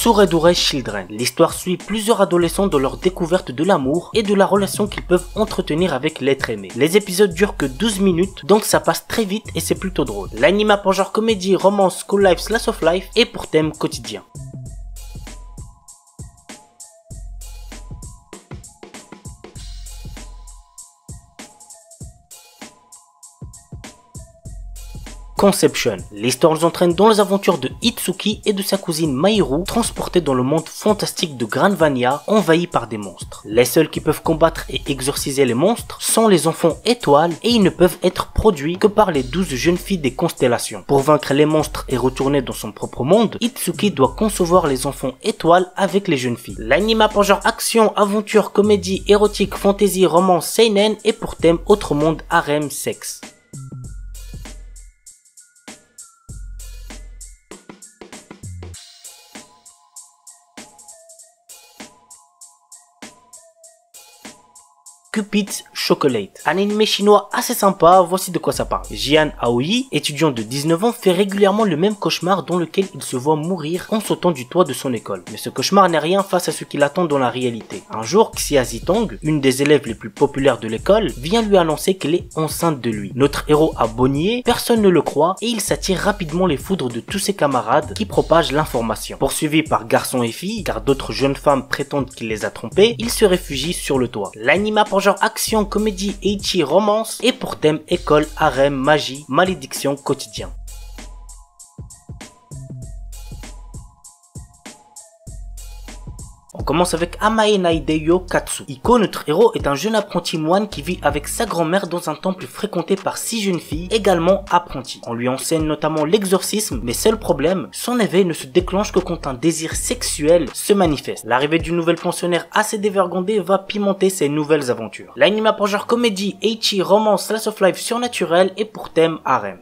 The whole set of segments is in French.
Tsuredure Children. L'histoire suit plusieurs adolescents dans leur découverte de l'amour et de la relation qu'ils peuvent entretenir avec l'être aimé. Les épisodes durent que 12 minutes, donc ça passe très vite et c'est plutôt drôle. L'anime a pour genre comédie, romance, school life, slice of life et pour thème quotidien. Conception. L'histoire nous entraîne dans les aventures de Itsuki et de sa cousine Mahiru, transportés dans le monde fantastique de Granvania, envahi par des monstres. Les seuls qui peuvent combattre et exorciser les monstres sont les enfants étoiles et ils ne peuvent être produits que par les 12 jeunes filles des constellations. Pour vaincre les monstres et retourner dans son propre monde, Itsuki doit concevoir les enfants étoiles avec les jeunes filles. L'anime a pour genre action, aventure, comédie, érotique, fantasy, romance, seinen et pour thème autre monde, harem, sexe. Cupid's Chocolate. Un animé chinois assez sympa, voici de quoi ça parle. Jian Aoi, étudiant de 19 ans, fait régulièrement le même cauchemar dans lequel il se voit mourir en sautant du toit de son école. Mais ce cauchemar n'est rien face à ce qui l'attend dans la réalité. Un jour, Xia Zitong, une des élèves les plus populaires de l'école, vient lui annoncer qu'elle est enceinte de lui. Notre héros a beau nier, personne ne le croit et il s'attire rapidement les foudres de tous ses camarades qui propagent l'information. Poursuivi par garçons et filles, car d'autres jeunes femmes prétendent qu'il les a trompés, il se réfugie sur le toit. L'anime a pour genre action, comédie, ecchi, romance et pour thème école, harem, magie, malédiction, quotidien. On commence avec Amae Naideyo Katsu. Iko, notre héros, est un jeune apprenti moine qui vit avec sa grand-mère dans un temple fréquenté par 6 jeunes filles, également apprenties. On lui enseigne notamment l'exorcisme, mais seul problème, son éveil ne se déclenche que quand un désir sexuel se manifeste. L'arrivée d'une nouvelle pensionnaire assez dévergondée va pimenter ses nouvelles aventures. L'anime a pour genre comédie, ecchi, romance, slice of life surnaturel et pour thème harem.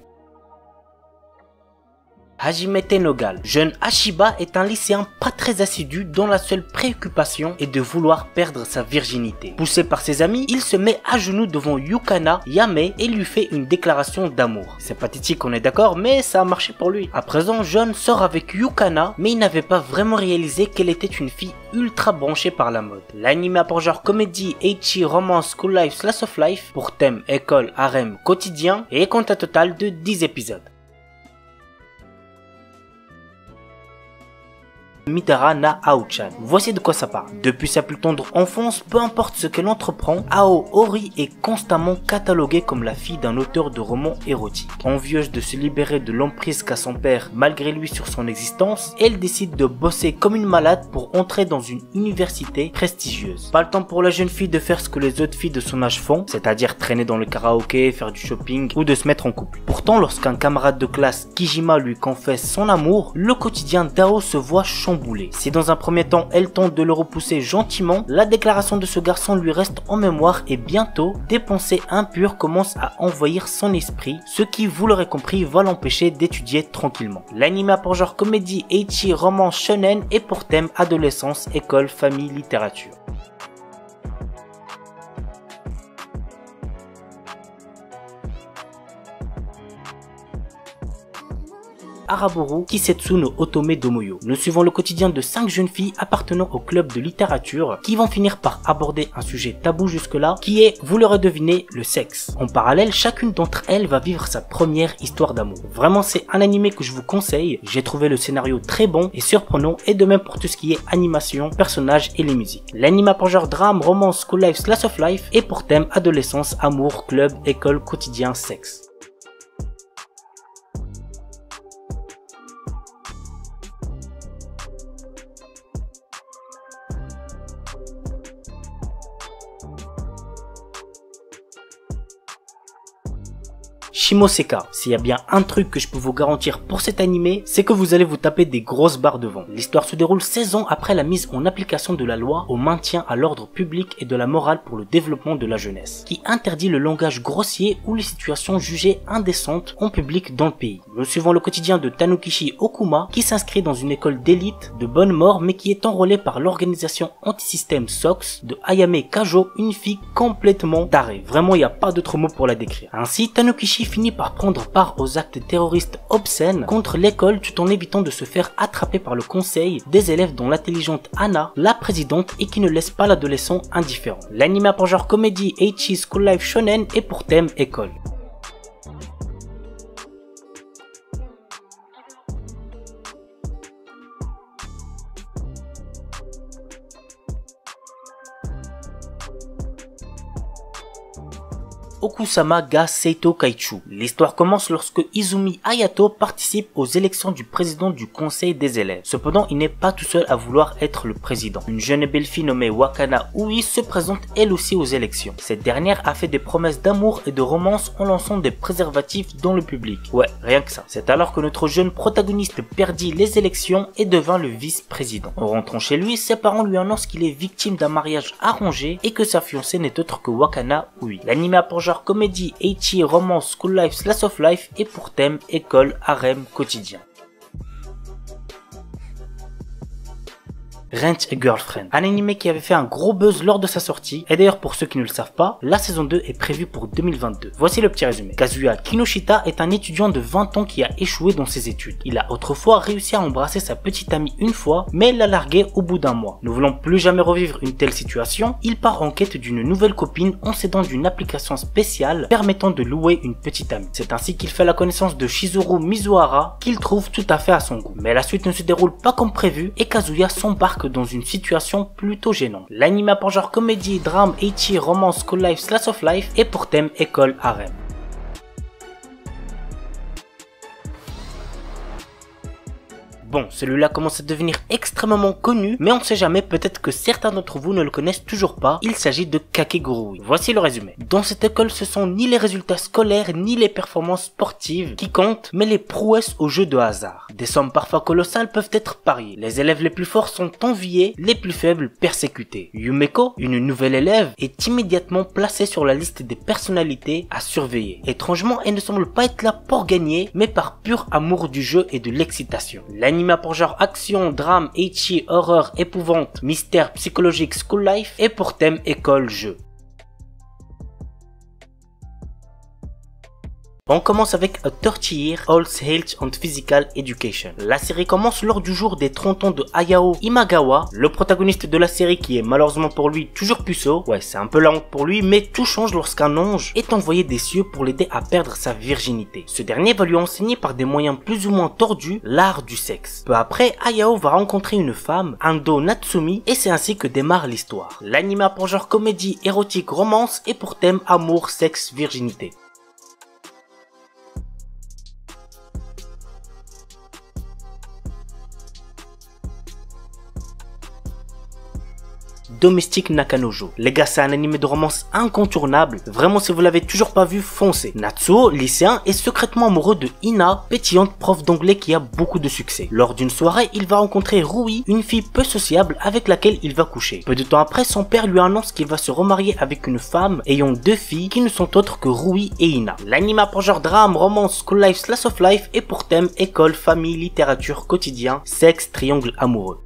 Hajime Tenogal. Jeune Ashiba est un lycéen pas très assidu dont la seule préoccupation est de vouloir perdre sa virginité. Poussé par ses amis, il se met à genoux devant Yukana Yame et lui fait une déclaration d'amour. C'est pathétique, on est d'accord, mais ça a marché pour lui. À présent, Jeune sort avec Yukana, mais il n'avait pas vraiment réalisé qu'elle était une fille ultra branchée par la mode. L'anime a pour genre comédie, ecchi, romance, school life, slice of life, pour thème école, harem, quotidien et compte un total de 10 épisodes. Mitara na Ao-chan. Voici de quoi ça parle. Depuis sa plus tendre enfance, peu importe ce qu'elle entreprend, Ao Ori est constamment cataloguée comme la fille d'un auteur de romans érotiques. Envieuse de se libérer de l'emprise qu'a son père malgré lui sur son existence, elle décide de bosser comme une malade pour entrer dans une université prestigieuse. Pas le temps pour la jeune fille de faire ce que les autres filles de son âge font, c'est-à-dire traîner dans le karaoké, faire du shopping ou de se mettre en couple. Pourtant, lorsqu'un camarade de classe, Kijima, lui confesse son amour, le quotidien d'Ao se voit chamboulé. Si dans un premier temps elle tente de le repousser gentiment, la déclaration de ce garçon lui reste en mémoire et bientôt des pensées impures commencent à envahir son esprit, ce qui, vous l'aurez compris, va l'empêcher d'étudier tranquillement. L'anime a pour genre comédie, ecchi, romance, shonen et pour thème adolescence, école, famille, littérature. Araburu Kisetsu no Otome Domoyo. Nous suivons le quotidien de 5 jeunes filles appartenant au club de littérature qui vont finir par aborder un sujet tabou jusque-là qui est, vous l'aurez deviné, le sexe. En parallèle, chacune d'entre elles va vivre sa première histoire d'amour. Vraiment, c'est un animé que je vous conseille. J'ai trouvé le scénario très bon et surprenant et de même pour tout ce qui est animation, personnages et les musiques. L'anime a pour genre drame, romance, school life, slice of life et pour thème adolescence, amour, club, école, quotidien, sexe. Shimoseka, s'il y a bien un truc que je peux vous garantir pour cet animé, c'est que vous allez vous taper des grosses barres de vent. L'histoire se déroule 16 ans après la mise en application de la loi au maintien à l'ordre public et de la morale pour le développement de la jeunesse, qui interdit le langage grossier ou les situations jugées indécentes en public dans le pays. Nous suivons le quotidien de Tanukishi Okuma, qui s'inscrit dans une école d'élite de bonne mort mais qui est enrôlée par l'organisation anti-système SOX de Ayame Kajo, une fille complètement tarée. Vraiment, il n'y a pas d'autre mot pour la décrire. Ainsi, Tanukishi finit par prendre part aux actes terroristes obscènes contre l'école tout en évitant de se faire attraper par le conseil des élèves dont l'intelligente Anna, la présidente, et qui ne laisse pas l'adolescent indifférent. L'anime a pour genre comédie ecchi school life shonen et pour thème école. Okusama ga Seito Kaichu. L'histoire commence lorsque Izumi Hayato participe aux élections du président du conseil des élèves. Cependant, il n'est pas tout seul à vouloir être le président. Une jeune et belle fille nommée Wakana Ui se présente elle aussi aux élections. Cette dernière a fait des promesses d'amour et de romance en lançant des préservatifs dans le public. Ouais, rien que ça. C'est alors que notre jeune protagoniste perdit les élections et devint le vice-président. En rentrant chez lui, ses parents lui annoncent qu'il est victime d'un mariage arrangé et que sa fiancée n'est autre que Wakana Ui. L'anime a pour genre comédie, ecchi, romance, school life, slice of life et pour thème école, harem, quotidien. Rent a Girlfriend, un anime qui avait fait un gros buzz lors de sa sortie, et d'ailleurs pour ceux qui ne le savent pas, la saison 2 est prévue pour 2022. Voici le petit résumé. Kazuya Kinoshita est un étudiant de 20 ans qui a échoué dans ses études. Il a autrefois réussi à embrasser sa petite amie une fois, mais l'a larguée au bout d'un mois. Ne voulant plus jamais revivre une telle situation, il part en quête d'une nouvelle copine en s'aidant d'une application spéciale permettant de louer une petite amie. C'est ainsi qu'il fait la connaissance de Shizuru Mizuhara, qu'il trouve tout à fait à son goût. Mais la suite ne se déroule pas comme prévu et Kazuya s'embarque dans une situation plutôt gênante. L'anime a pour genre comédie, drame, ecchi, romance, school life, slice of life et pour thème école, harem. Bon, celui-là commence à devenir extrêmement connu, mais on sait jamais, peut-être que certains d'entre vous ne le connaissent toujours pas. Il s'agit de Kakegurui. Voici le résumé. Dans cette école, ce sont ni les résultats scolaires, ni les performances sportives qui comptent, mais les prouesses au jeu de hasard. Des sommes parfois colossales peuvent être pariées. Les élèves les plus forts sont enviés, les plus faibles persécutés. Yumeko, une nouvelle élève, est immédiatement placée sur la liste des personnalités à surveiller. Étrangement, elle ne semble pas être là pour gagner, mais par pur amour du jeu et de l'excitation. L'anime a pour genre action, drame, ecchi, horreur, épouvante, mystère psychologique, school life et pour thème école, jeu. On commence avec A 30 Year Old's Health and Physical Education. La série commence lors du jour des 30 ans de Hayao Imagawa, le protagoniste de la série qui est malheureusement pour lui toujours puceau. Ouais, c'est un peu la honte pour lui, mais tout change lorsqu'un ange est envoyé des cieux pour l'aider à perdre sa virginité. Ce dernier va lui enseigner par des moyens plus ou moins tordus l'art du sexe. Peu après, Hayao va rencontrer une femme, Ando Natsumi, et c'est ainsi que démarre l'histoire. L'anime a pour genre comédie, érotique, romance et pour thème amour, sexe, virginité. Domestic Nakanojo. Les gars, c'est un anime de romance incontournable. Vraiment, si vous l'avez toujours pas vu, foncez. Natsuo, lycéen, est secrètement amoureux de Ina, pétillante prof d'anglais qui a beaucoup de succès. Lors d'une soirée, il va rencontrer Rui, une fille peu sociable avec laquelle il va coucher. Peu de temps après, son père lui annonce qu'il va se remarier avec une femme ayant 2 filles qui ne sont autres que Rui et Ina. L'anime a pour genre drame, romance, school life, slice of life et pour thème école, famille, littérature, quotidien, sexe, triangle amoureux.